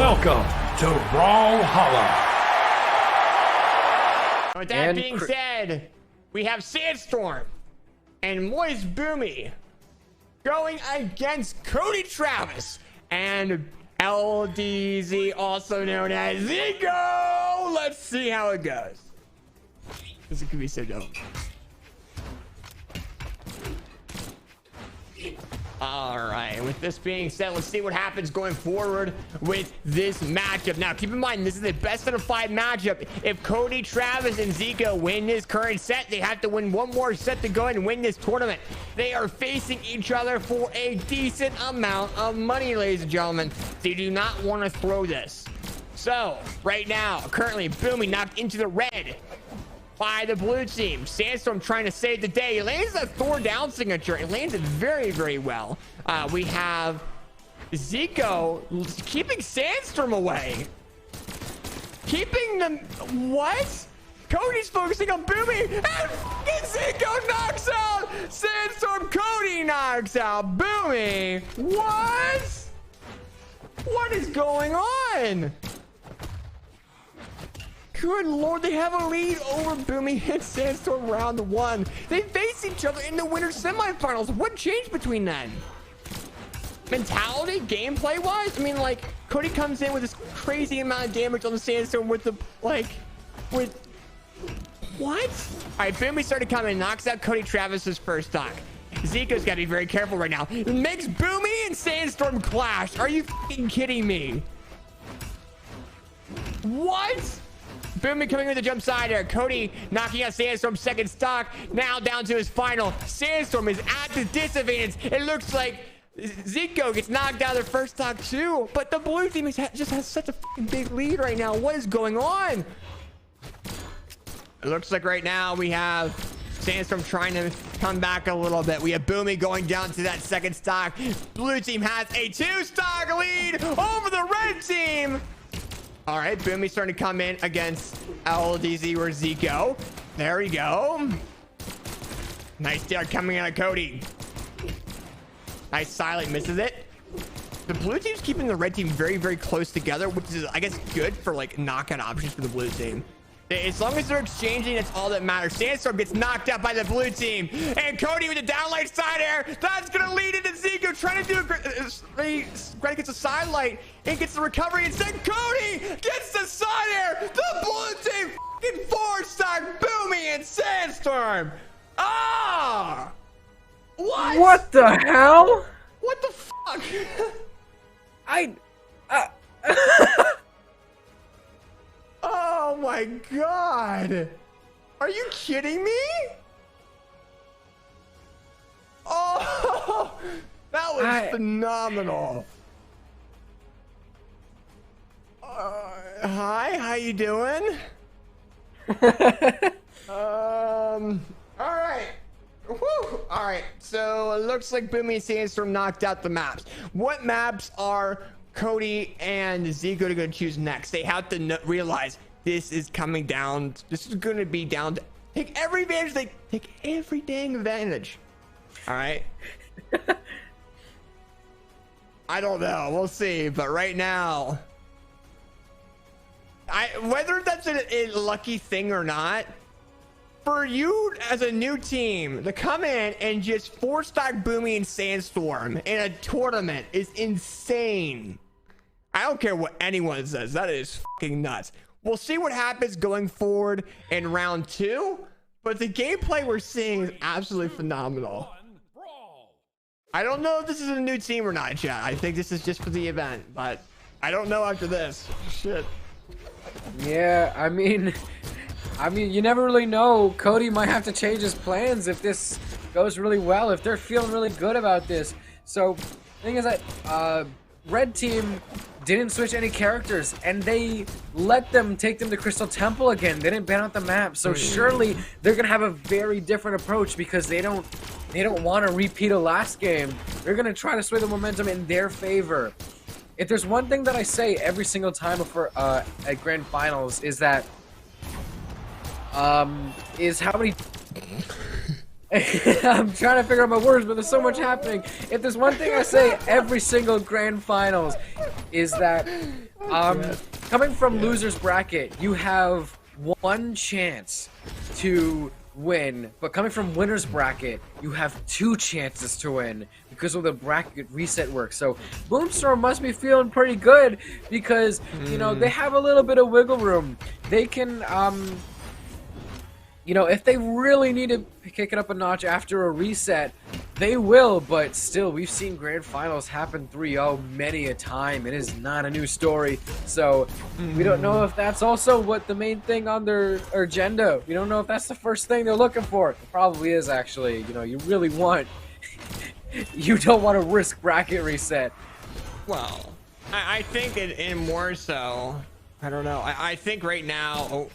Welcome to Brawlhalla. With that being said, we have Sandstorm and Moist Boomie going against Cody Travis and LDZ, also known as Zico. Let's see how it goes. This could be so dope. All right, with this being said, let's see what happens going forward with this matchup. Now, keep in mind, this is a best out of 5 matchup. If Cody, Travis, and Zico win this current set, they have to win one more set to go ahead and win this tournament. They are facing each other for a decent amount of money, ladies and gentlemen. They do not want to throw this. So, right now, currently, Boomie knocked into the red by the blue team. Sandstorm trying to save the day. He lands a Thor down signature. It lands it very, very well. We have Zico keeping Sandstorm away. Keeping them... What? Cody's focusing on Boomie, and Zico knocks out Sandstorm. Cody knocks out Boomie. What? What is going on? Good lord, they have a lead over Boomie and Sandstorm round 1. They face each other in the winter semifinals. What changed between then? Mentality, gameplay wise? I mean, like, Cody comes in with this crazy amount of damage on the Sandstorm with the, like, with... What? All right, Boomie started coming, knocks out Cody Travis's first stock. Zico's got to be very careful right now. It makes Boomie and Sandstorm clash. Are you f***ing kidding me? What? Boomie coming with the jump side there. Cody knocking out Sandstorm's second stock. Now down to his final. Sandstorm is at the disadvantage. It looks like Zico gets knocked out of their first stock too. But the blue team just has such a fucking big lead right now. What is going on? It looks like right now we have Sandstorm trying to come back a little bit. We have Boomie going down to that second stock. Blue team has a 2-stock lead over the red team. All right, Boomie starting to come in against LDZ or Zico. There we go. Nice start coming out of Cody. Nice silent, misses it. The blue team's keeping the red team very, very close together, which is, I guess, good for like knockout options for the blue team. As long as they're exchanging, that's all that matters. Sandstorm gets knocked out by the blue team. And Cody with the downlight side air. That's going to lead into Zico trying to do a gets a side light and gets the recovery. Instead, Cody gets the side air. The blue team fucking 4-stock Boomie and Sandstorm. Ah! What? What the hell? What the fuck? Oh my god! Are you kidding me? Oh, that was phenomenal. Hi, how you doing? All right. Whew. All right. So it looks like Boomie and Sandstorm knocked out the maps. What maps are Cody and Zico are going to choose next? They have to realize this is coming down. This is going to be down to take every advantage. They take every dang advantage. All right. I don't know. We'll see. But right now, whether that's a lucky thing or not, for you as a new team to come in and just 4-stock Boomie and Sandstorm in a tournament is insane. I don't care what anyone says. That is fucking nuts. We'll see what happens going forward in round 2, but the gameplay we're seeing is absolutely phenomenal. I don't know if this is a new team or not, chat. I think this is just for the event, but I don't know after this. Shit. Yeah, I mean, you never really know. Cody might have to change his plans if this goes really well, if they're feeling really good about this. So, the thing is that, red team didn't switch any characters, and they let them take them to Crystal Temple again. They didn't ban out the map, so surely they're gonna have a very different approach because they don't want to repeat a last game. They're gonna try to sway the momentum in their favor. If there's one thing that I say every single time before at grand finals is that is how many I'm trying to figure out my words, but there's so much happening. If there's one thing I say every single grand finals is that coming from losers bracket, you have one chance to win, but coming from winners bracket, you have 2 chances to win because of the bracket reset work. So Boomstorm must be feeling pretty good because you know they have a little bit of wiggle room. They can you know, if they really need to kick it up a notch after a reset, they will, but still, we've seen grand finals happen 3-0 many a time. It is not a new story, so we don't know if that's also what the main thing on their agenda. We don't know if that's the first thing they're looking for. It probably is, actually. You know, you really want... you don't want to risk bracket reset. Well, I think in more so, I don't know. I think right now...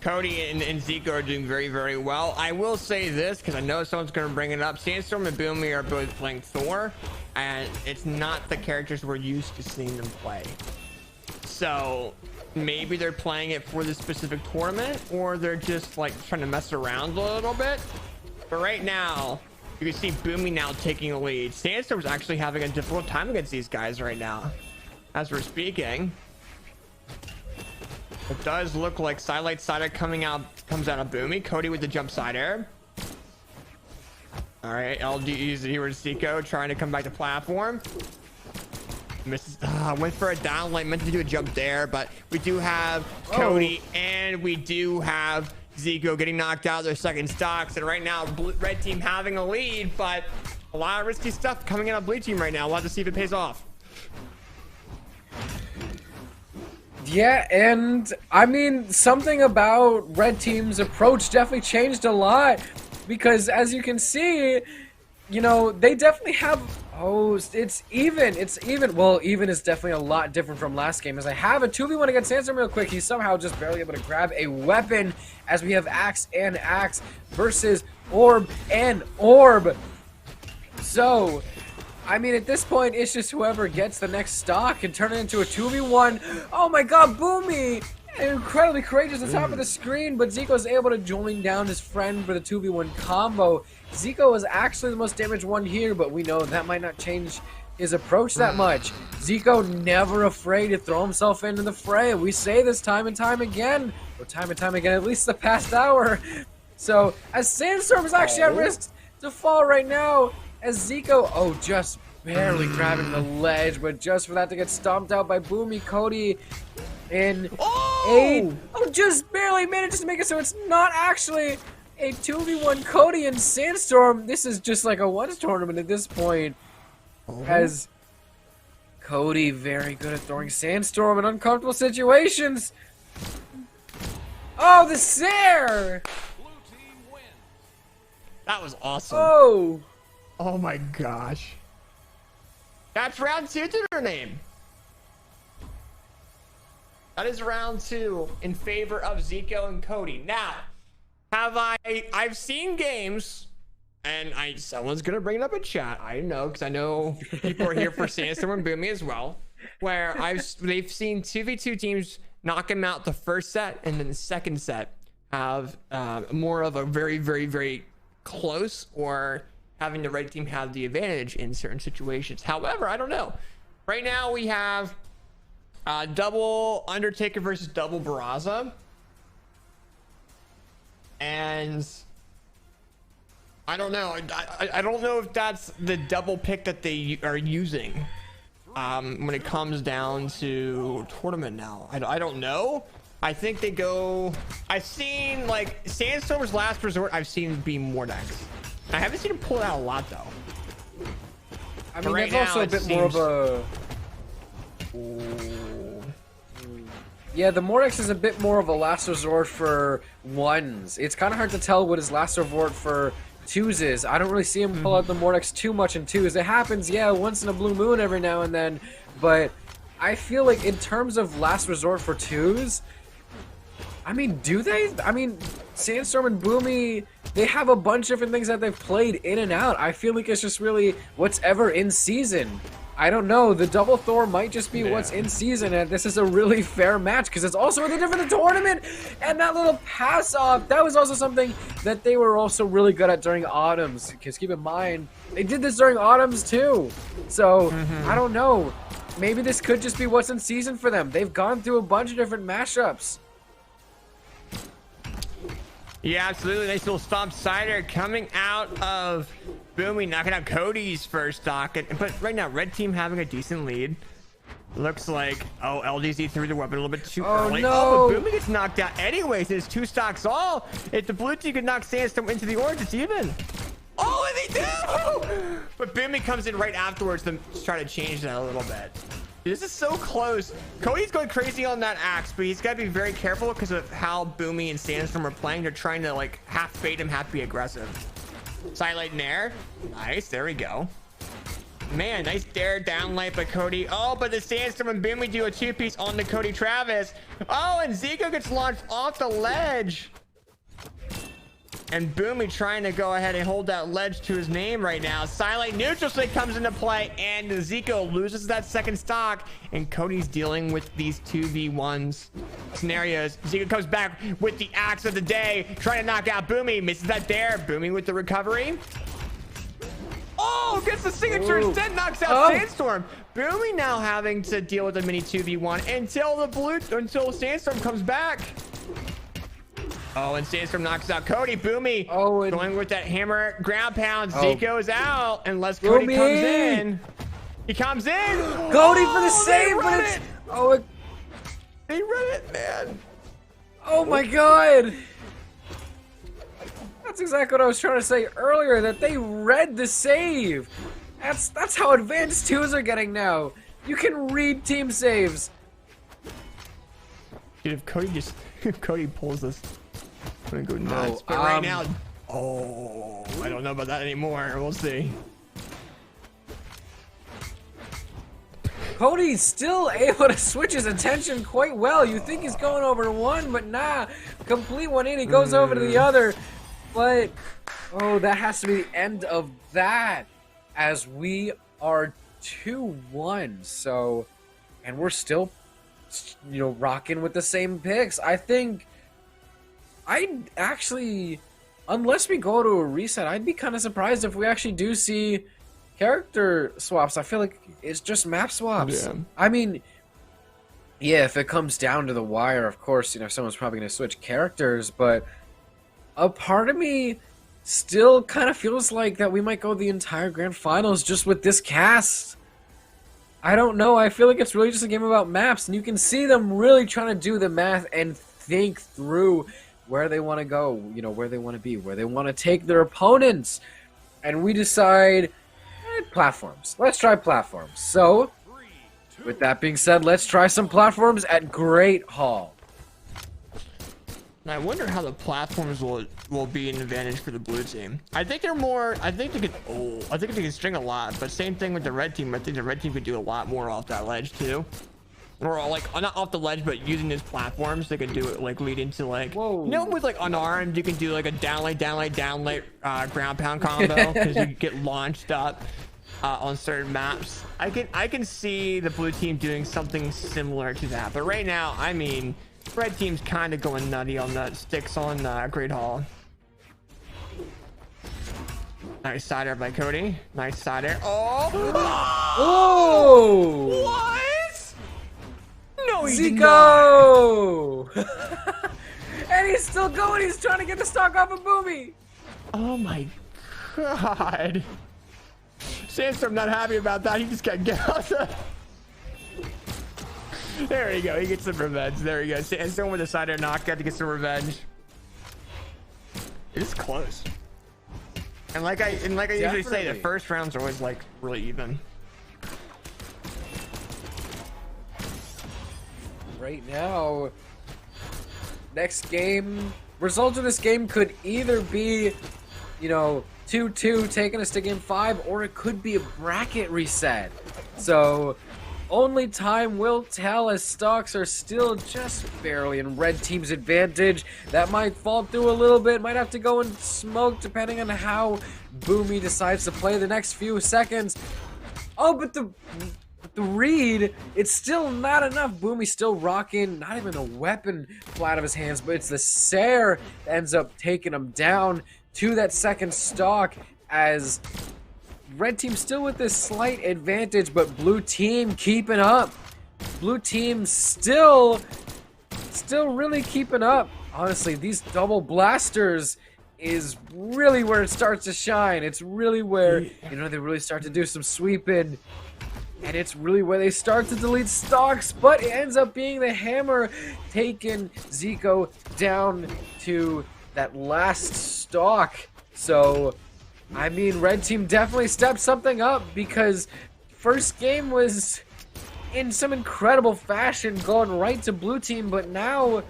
Cody and Zico are doing very, very well. I will say this, because I know someone's going to bring it up. Sandstorm and Boomie are both playing Thor, and it's not the characters we're used to seeing them play. So maybe they're playing it for this specific tournament, or they're just like trying to mess around a little bit. But right now, you can see Boomie now taking the lead. Sandstorm's actually having a difficult time against these guys right now, as we're speaking. It does look like Sidelight Side comes out of Boomie. Cody with the jump side air. All right, LDZ Zico trying to come back to platform. Misses. Went for a down light, meant to do a jump there, but we do have Cody and we do have Zico getting knocked out of their second stocks. And right now, red team having a lead, but a lot of risky stuff coming in on blue team right now. We'll have to see if it pays off. Yeah, and I mean, something about red team's approach definitely changed a lot because as you can see, you know, they definitely have, it's even. Well, even is definitely a lot different from last game as I have a 2v1 against Sandstorm real quick. He's somehow just barely able to grab a weapon as we have Axe and Axe versus Orb and Orb. So, I mean, at this point, it's just whoever gets the next stock can turn it into a 2v1. Oh my god, Boomie! Incredibly courageous on top of the screen, but Zico's able to join down his friend for the 2v1 combo. Zico was actually the most damaged one here, but we know that might not change his approach that much. Zico never afraid to throw himself into the fray. We say this time and time again, at least the past hour. So, as Sandstorm is actually at risk to fall right now, as Zico, just barely grabbing the ledge, but just for that to get stomped out by Boomie, Cody in 8. Just barely manages to make it so it's not actually a 2v1 Cody and Sandstorm. This is just like a ones tournament at this point. As Cody very good at throwing Sandstorm in uncomfortable situations. Oh, the Sair! That was awesome. Oh my gosh. That's round 2 to their name. That is round 2 in favor of Zico and Cody. Now, I've seen games, and someone's gonna bring it up in chat. I know, because I know people are here for Sandstorm and Boomie as well, where they've seen 2v2 teams knock them out the first set, and then the second set have more of a very, very, very close or having the red team have the advantage in certain situations. However, I don't know. Right now we have double Undertaker versus double Barraza. And I don't know. I don't know if that's the double pick that they are using when it comes down to tournament now. I don't know. I think they go... I've seen, like, Sandstorm's last resort, I've seen be Mordex. I haven't seen him pull it out a lot, though. I mean, right there's also a bit more of a... Yeah, the Mordex is a bit more of a last resort for ones. It's kind of hard to tell what his last resort for twos is. I don't really see him pull out the Mordex too much in twos. It happens, yeah, once in a blue moon every now and then, but I feel like in terms of last resort for twos, I mean, do they? I mean, Sandstorm and Boomie, they have a bunch of different things that they've played in and out. I feel like it's just really what's ever in season. I don't know. The double Thor might just be what's in season, and this is a really fair match because it's also really different in the tournament. And that little pass off, that was also something that they were also really good at during Autumns. Because keep in mind, they did this during Autumns too. So I don't know. Maybe this could just be what's in season for them. They've gone through a bunch of different mashups. Yeah, absolutely. Nice little stomp cider coming out of Boomie, knocking out Cody's first stock. But right now, red team having a decent lead. Looks like, oh, LDZ threw the weapon a little bit too early. No. Oh, but Boomie gets knocked out anyways. It's 2 stocks all. If the blue team could knock Sandstorm into the orange, it's even. Oh, and they do! But Boomie comes in right afterwards to try to change that a little bit. This is so close. Cody's going crazy on that axe, but he's got to be very careful because of how Boomie and Sandstorm are playing. They're trying to like half bait him, half be aggressive. Silent Nair. Nice. There we go. Man, nice dare downlight by Cody. Oh, but the Sandstorm and Boomie do a 2-piece on the Cody Travis. Oh, and Zico gets launched off the ledge. And Boomie trying to go ahead and hold that ledge to his name right now. Silent neutral stick comes into play, and Zico loses that second stock. And Cody's dealing with these 2v1 scenarios. Zico comes back with the axe of the day, trying to knock out Boomie. Misses that dare. Boomie with the recovery. Oh, gets the signature instead, knocks out Sandstorm. Boomie now having to deal with a mini 2v1 until Sandstorm comes back. Oh, and Sandstorm knocks out Cody. Boomie going with that hammer ground pound. Zico is out unless Cody comes in. He comes in. Cody for the save, but it's... They read it, man. Oh my god. That's exactly what I was trying to say earlier, that they read the save. That's how advanced 2s are getting now. You can read team saves. Dude, if Cody pulls this, I'm gonna go nuts. But right now, I don't know about that anymore. We'll see. Cody's still able to switch his attention quite well. You think he's going over to one, but nah. Complete 180 goes over to the other. But, that has to be the end of that. As we are 2-1. So, and we're still, rocking with the same picks. I think I'd actually, unless we go to a reset, I'd be kind of surprised if we actually do see character swaps. I feel like it's just map swaps. Yeah. I mean, yeah, if it comes down to the wire, of course, someone's probably going to switch characters, but a part of me still kind of feels like that we might go the entire grand finals just with this cast. I don't know. I feel like it's really just a game about maps, and you can see them really trying to do the math and think through where they want to go, where they want to be, where they want to take their opponents. And we decide, platforms. Let's try platforms. So, with that being said, let's try some platforms at Great Hall. And I wonder how the platforms will be an advantage for the blue team. I think they're more. I think they can string a lot. But same thing with the red team. I think the red team could do a lot more off that ledge too. Or like not off the ledge, but using these platforms, they could do it like lead into like with like unarmed, you can do like a downlight ground pound combo because you get launched up on certain maps. I can see the blue team doing something similar to that. But right now, I mean, red team's kind of going nutty on the sticks on Great Hall. Nice side air by Cody. Nice side air. Oh! What? No, he did Zico! And he's still going. He's trying to get the stock off of Boomie. Oh my god. Sandstorm not happy about that. He just got out. There you go. He gets some revenge. There you go. Sandstorm with a side air knockout to get some revenge. It's close. And like I usually say, the first rounds are always like really even. Right now, next game, results of this game could either be, 2-2 taking us to game 5, or it could be a bracket reset. So only time will tell, as stocks are still just barely in red team's advantage. That might fall through a little bit, might have to go and smoke depending on how Boomie decides to play the next few seconds. Oh, but the read, it's still not enough. Boomie's still rocking, not even a weapon fly out of his hands, but it's the Sair that ends up taking him down to that second stock, as red team still with this slight advantage, but blue team keeping up. Blue team still really keeping up. Honestly, these double blasters is really where it starts to shine. It's really where, you know, they really start to do some sweeping. And it's really where they start to delete stocks, but it ends up being the hammer taking Zico down to that last stock. So, I mean, red team definitely stepped something up, because first game was in some incredible fashion going right to blue team, but now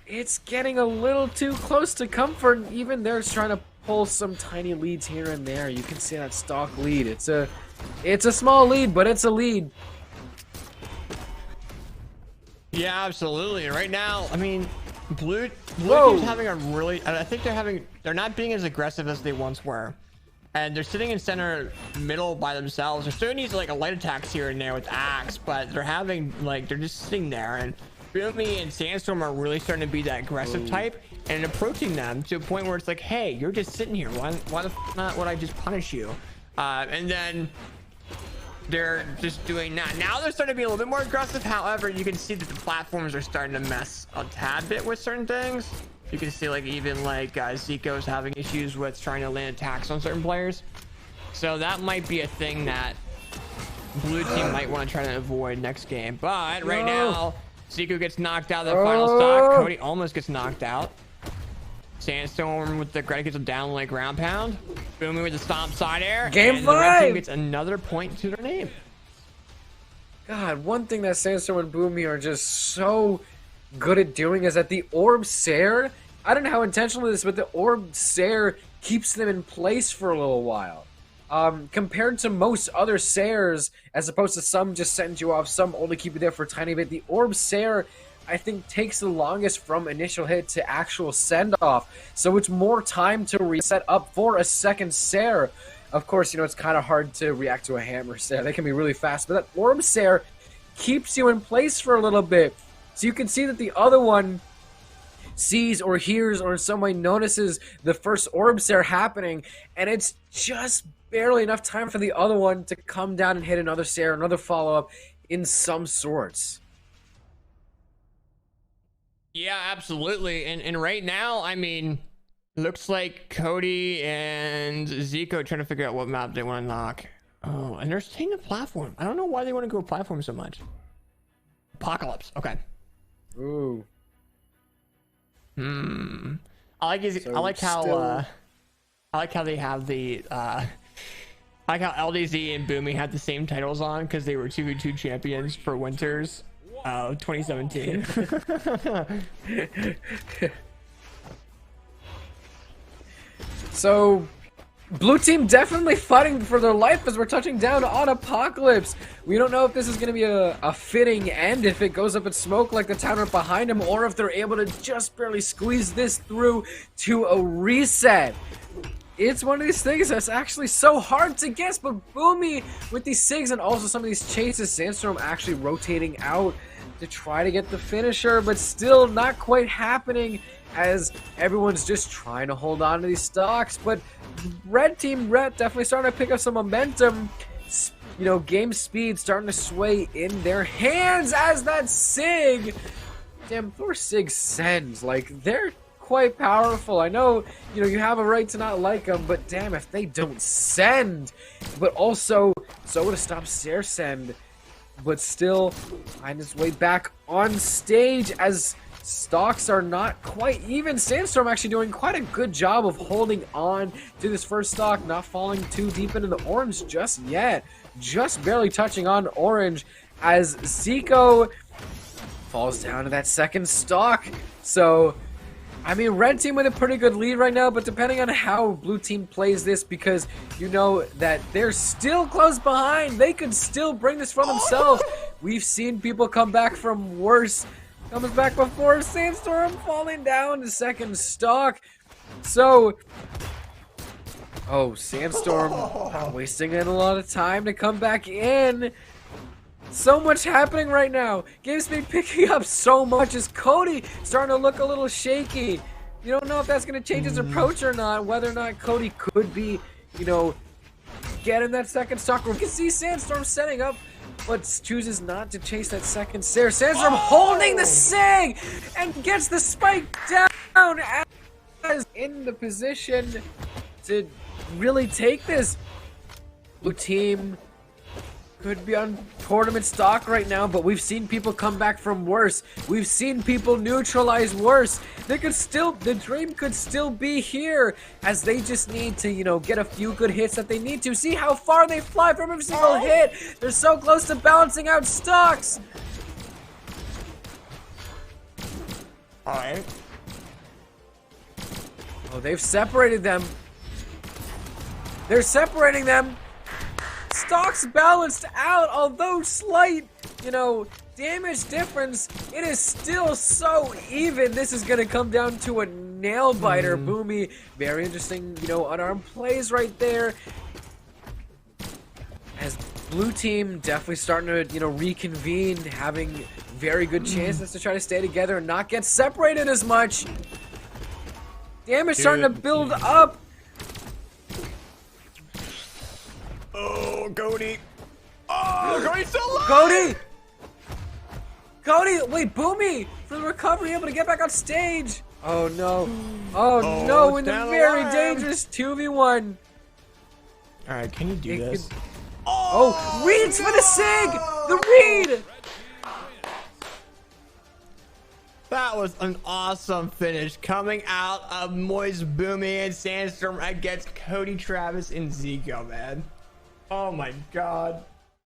it's getting a little too close to comfort. Even they're trying to pull some tiny leads here and there. You can see that stock lead. It's a small lead, but it's a lead. Yeah, absolutely. Right now, I mean, blue team's having a really, I think they're not being as aggressive as they once were. And they're sitting in center middle by themselves. They're still needs like a light attacks here and there with Axe, but they're having, like, they're just sitting there. And Boomie and Sandstorm are really starting to be that aggressive type and approaching them to a point where it's like, hey, you're just sitting here. Why the f not would I just punish you? And then they're just doing that. Now they're starting to be a little bit more aggressive. However, you can see that the platforms are starting to mess a tad bit with certain things. You can see, like, even like Zico's having issues with trying to land attacks on certain players. So that might be a thing that blue team might want to try to avoid next game. But right now, Zico gets knocked out of the final stock. Cody almost gets knocked out. Sandstorm with the gets a down like ground pound. Boomie with the stomp side air. Game 5! The red team gets another point to their name. God, one thing that Sandstorm and Boomie are just so good at doing is that the orb Sair, I don't know how intentional it is, but the orb Sair keeps them in place for a little while. Compared to most other Sairs, as opposed to some just send you off, some only keep you there for a tiny bit, the orb Sair, I think, takes the longest from initial hit to actual send-off. So it's more time to reset up for a second Sair. Of course, you know, it's kind of hard to react to a hammer Sair. They can be really fast, but that orb Sair keeps you in place for a little bit. So you can see that the other one sees or hears or in some way notices the first orb Sair happening, and it's just barely enough time for the other one to come down and hit another Sair, another follow-up in some sorts. Yeah, absolutely. And right now, I mean, looks like Cody and Zico trying to figure out what map they want to knock. Oh, and they're staying the platform. I don't know why they want to go platform so much. Apocalypse. Okay. Ooh. I like how they have the I like how LDZ and Boomie had the same titles on because they were 2v2 champions for Winters 2017. So blue team definitely fighting for their life as we're touching down on Apocalypse. We don't know if this is going to be a fitting end, if it goes up in smoke like the town right behind him, or if they're able to just barely squeeze this through to a reset. It's one of these things that's actually so hard to guess, but Boomie with these SIGs and also some of these chases, Sandstorm actually rotating out to try to get the finisher, but still not quite happening as everyone's just trying to hold on to these stocks. But red team definitely starting to pick up some momentum. You know, game speed starting to sway in their hands as that SIG, damn, Thor SIG sends, like, they're quite powerful. I know, you know, you have a right to not like them, but damn, if they don't send. But also, so to stop Sair send, but still find his way back on stage as stocks are not quite even. Sandstorm actually doing quite a good job of holding on to this first stock, not falling too deep into the orange just yet. Just barely touching on orange as Zico falls down to that second stock. So, I mean, red team with a pretty good lead right now, but depending on how blue team plays this, because you know that they're still close behind, they could still bring this from themselves. We've seen people come back from worse. Comes back before Sandstorm falling down to second stock. So, oh, Sandstorm not wasting a lot of time to come back in. So much happening right now. Game speed picking up so much as Cody starting to look a little shaky. You don't know if that's going to change his approach or not, whether or not Cody could be, you know, getting that second stock. We can see Sandstorm setting up, but chooses not to chase that second stair. Sandstorm holding the SIG and gets the spike down as in the position to really take this. Blue team could be on tournament stock right now, but we've seen people come back from worse. We've seen people neutralize worse. They could still, the dream could still be here, as they just need to, you know, get a few good hits that they need to. See how far they fly from every single hit. They're so close to balancing out stocks. All right. Oh, they've separated them. They're separating them. Stocks balanced out, although slight, you know, damage difference, it is still so even. This is going to come down to a nail biter. Boomie, very interesting, you know, unarmed plays right there. As blue team definitely starting to, you know, reconvene, having very good chances to try to stay together and not get separated as much. Damage starting to build up. Oh, Cody. Oh, Cody's still alive. Cody! Cody, wait, Boomie for the recovery, able to get back on stage. Oh no. Oh no, in the very dangerous 2v1. Alright, can you do this? Oh, reads for the SIG! The read! That was an awesome finish coming out of Moist Boomie and Sandstorm against Cody, Travis, and Zico, man. Oh my god.